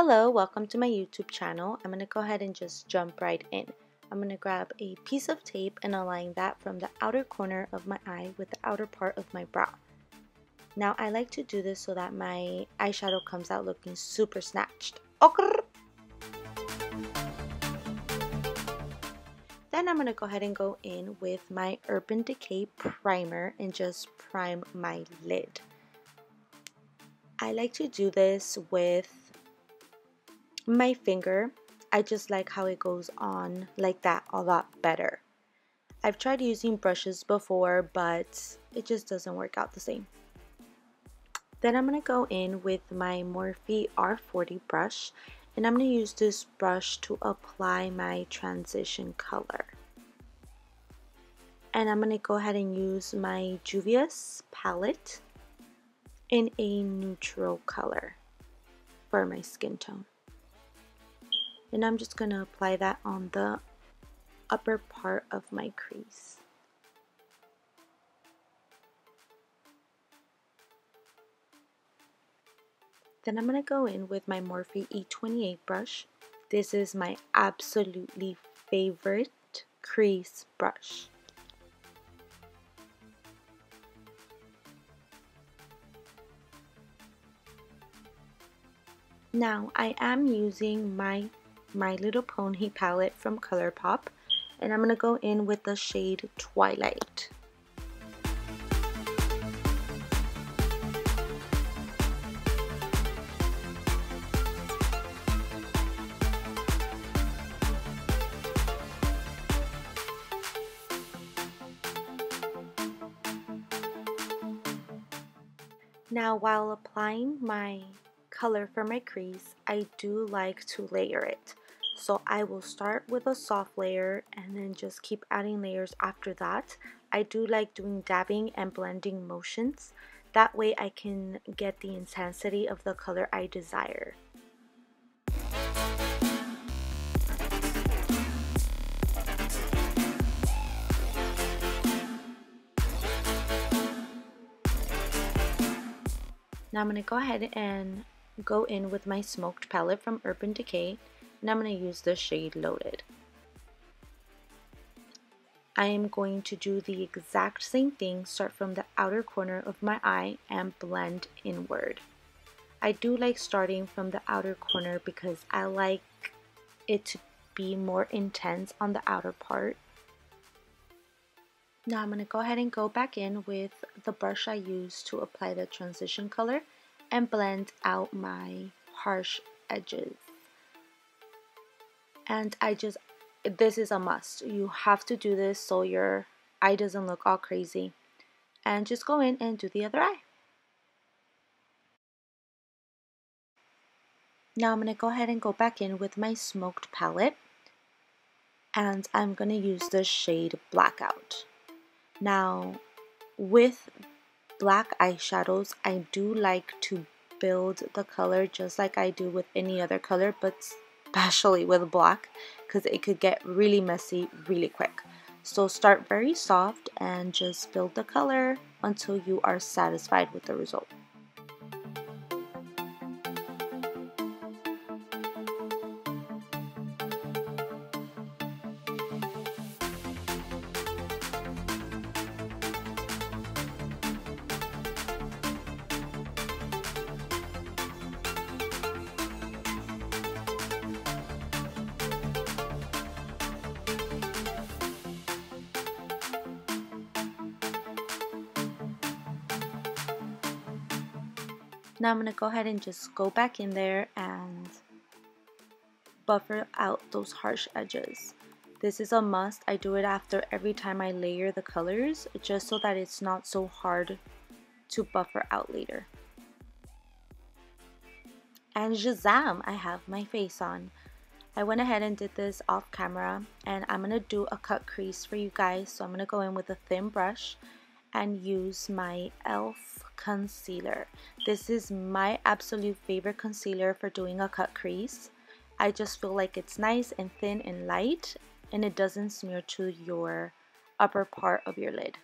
Hello, welcome to my YouTube channel. I'm going to go ahead and just jump right in. I'm going to grab a piece of tape and align that from the outer corner of my eye with the outer part of my brow. Now I like to do this so that my eyeshadow comes out looking super snatched. Then I'm going to go ahead and go in with my Urban Decay primer and just prime my lid. I like to do this with my finger. I just like how it goes on like that a lot better. I've tried using brushes before, but it just doesn't work out the same. Then I'm going to go in with my Morphe R40 brush, and I'm going to use this brush to apply my transition color. And I'm going to go ahead and use my Juvia's palette in a neutral color for my skin tone. And I'm just going to apply that on the upper part of my crease. Then I'm going to go in with my Morphe E28 brush. This is my absolutely favorite crease brush. Now I am using my Little Pony palette from ColourPop, and I'm going to go in with the shade Twilight. Now while applying my color for my crease, I do like to layer it. So I will start with a soft layer and then just keep adding layers after that. I do like doing dabbing and blending motions. That way I can get the intensity of the color I desire. Now I'm going to go ahead and go in with my smoked palette from Urban Decay, and I'm going to use the shade Loaded. I am going to do the exact same thing, start from the outer corner of my eye and blend inward. I do like starting from the outer corner because I like it to be more intense on the outer part. Now I'm going to go ahead and go back in with the brush I used to apply the transition color and blend out my harsh edges. And this is a must. You have to do this so your eye doesn't look all crazy. And just go in and do the other eye. Now I'm going to go ahead and go back in with my smoked palette, and I'm going to use the shade Blackout. Now with black eyeshadows, I do like to build the color just like I do with any other color, but especially with black because it could get really messy really quick. So start very soft and just build the color until you are satisfied with the result. Now I'm going to go ahead and just go back in there and buffer out those harsh edges. This is a must. I do it after every time I layer the colors just so that it's not so hard to buffer out later. And Shazam! I have my face on. I went ahead and did this off camera, and I'm going to do a cut crease for you guys. So I'm going to go in with a thin brush and use my e.l.f. concealer. This is my absolute favorite concealer for doing a cut crease. I just feel like it's nice and thin and light, and it doesn't smear to your upper part of your lid.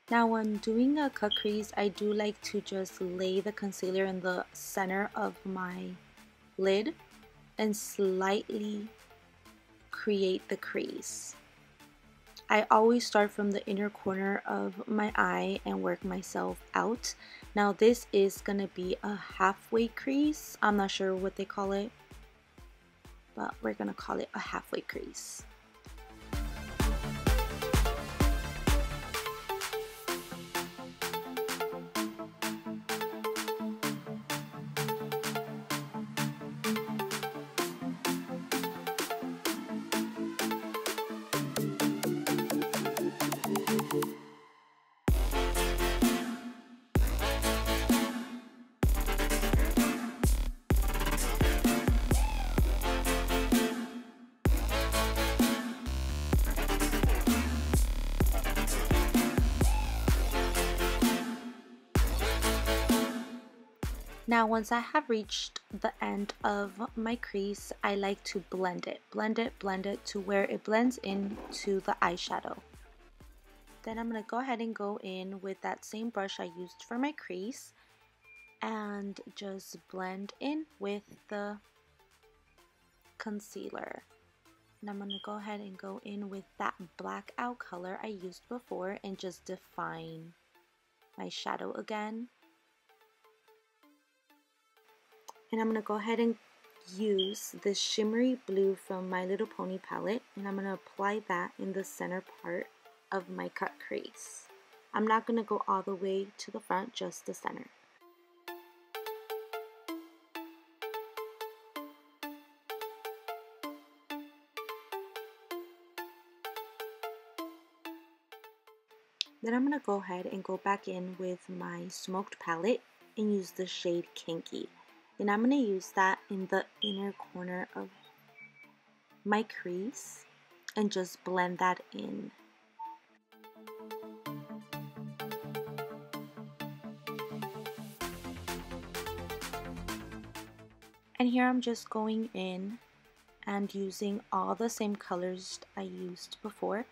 Now when doing a cut crease, I do like to just lay the concealer in the center of my lid and slightly create the crease. I always start from the inner corner of my eye and work myself out. Now this is gonna be a halfway crease. I'm not sure what they call it, but we're gonna call it a halfway crease. Now once I have reached the end of my crease, I like to blend it to where it blends into the eyeshadow. Then I'm going to go ahead and go in with that same brush I used for my crease and just blend in with the concealer. And I'm going to go ahead and go in with that blackout color I used before and just define my shadow again. And I'm going to go ahead and use this shimmery blue from My Little Pony palette, and I'm going to apply that in the center part of my cut crease. I'm not going to go all the way to the front, just the center. Then I'm going to go ahead and go back in with my smoked palette and use the shade Kinky. And I'm going to use that in the inner corner of my crease and just blend that in. And here I'm just going in and using all the same colors I used before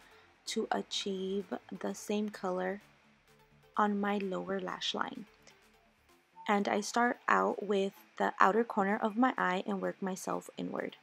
to achieve the same color on my lower lash line. And I start out with the outer corner of my eye and work myself inward.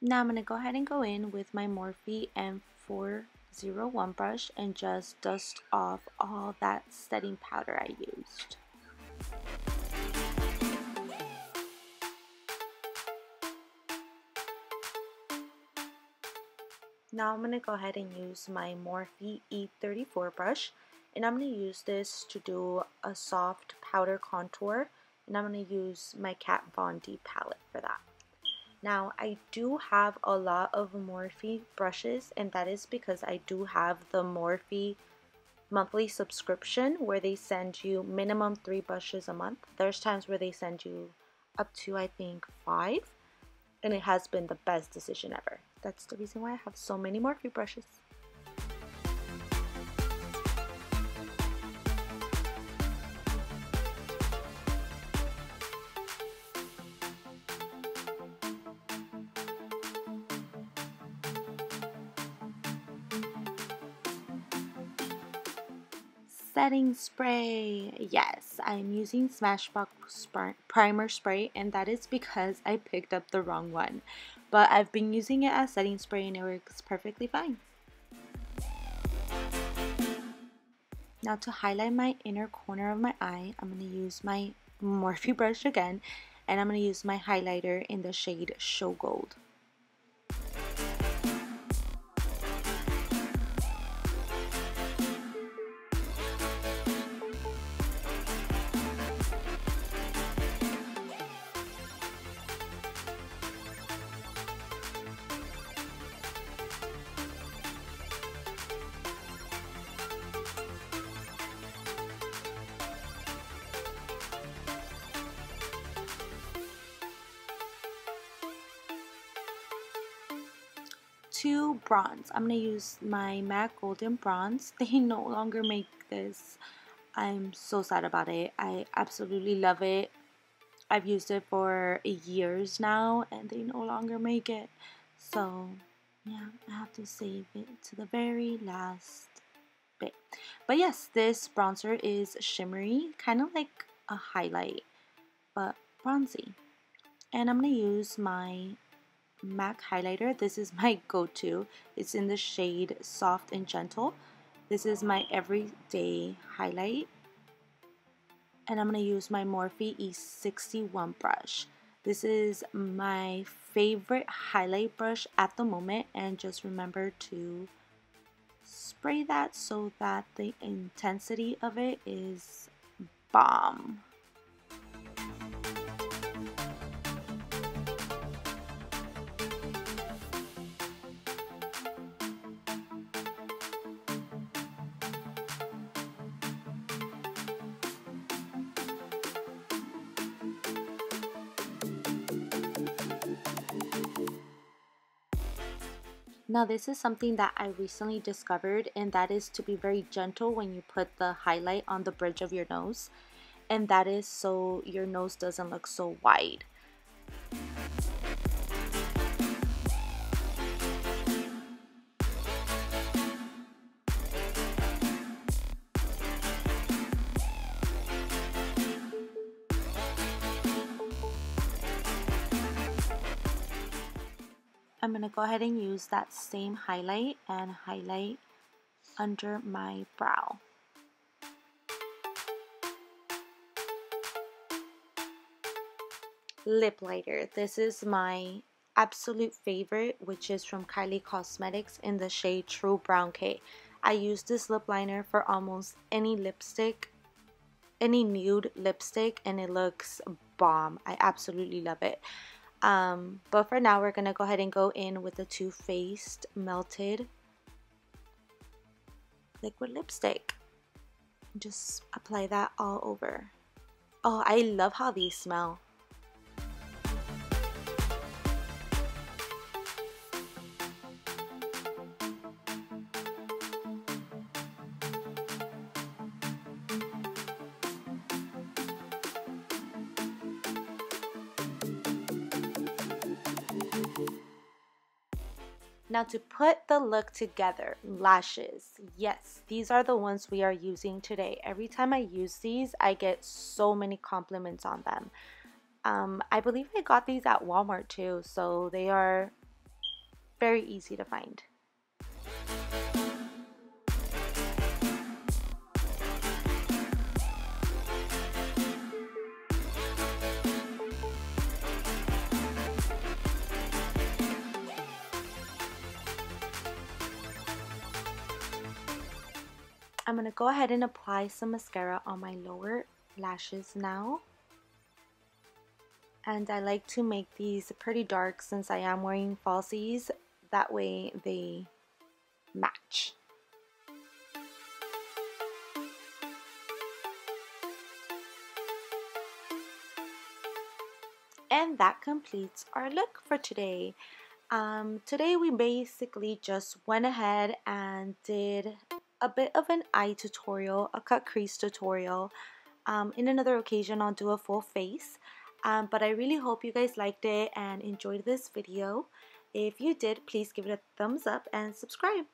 Now I'm going to go ahead and go in with my Morphe M401 brush and just dust off all that setting powder I used. Now I'm going to go ahead and use my Morphe E34 brush, and I'm going to use this to do a soft powder contour, and I'm going to use my Kat Von D palette for that. Now I do have a lot of Morphe brushes, and that is because I do have the Morphe monthly subscription where they send you minimum 3 brushes a month. There's times where they send you up to I think 5, and it has been the best decision ever. That's the reason why I have so many Morphe brushes. Setting spray. Yes, I'm using Smashbox primer spray, and that is because I picked up the wrong one. But I've been using it as setting spray and it works perfectly fine. Now to highlight my inner corner of my eye, I'm going to use my Morphe brush again, and I'm going to use my highlighter in the shade Show Gold. to bronze. I'm going to use my MAC Golden Bronze. They no longer make this. I'm so sad about it. I absolutely love it. I've used it for years now and they no longer make it. So yeah, I have to save it to the very last bit. But yes, this bronzer is shimmery, kind of like a highlight, but bronzy. And I'm going to use my MAC highlighter. This is my go-to. It's in the shade Soft and Gentle. This is my everyday highlight. And I'm going to use my Morphe E61 brush. This is my favorite highlight brush at the moment, and just remember to spray that so that the intensity of it is bomb. Now this is something that I recently discovered, and that is to be very gentle when you put the highlight on the bridge of your nose, and that is so your nose doesn't look so wide. I'm going to go ahead and use that same highlight and highlight under my brow. Lip liner. This is my absolute favorite, which is from KYLIE Cosmetics in the shade True Brown K. I use this lip liner for almost any lipstick, any nude lipstick, and it looks bomb. I absolutely love it. But for now, we're gonna go ahead and go in with the Too Faced Melted Liquid Lipstick. Just apply that all over. Oh, I love how these smell. Now to put the look together, lashes. Yes, these are the ones we are using today. Every time I use these, I get so many compliments on them. I believe I got these at Walmart too, so they are very easy to find. I'm going to go ahead and apply some mascara on my lower lashes now. And I like to make these pretty dark since I am wearing falsies. That way they match. And that completes our look for today. Today we basically just went ahead and did a bit of an eye tutorial, a cut crease tutorial. In another occasion I'll do a full face. But I really hope you guys liked it and enjoyed this video. If you did, please give it a thumbs up and subscribe.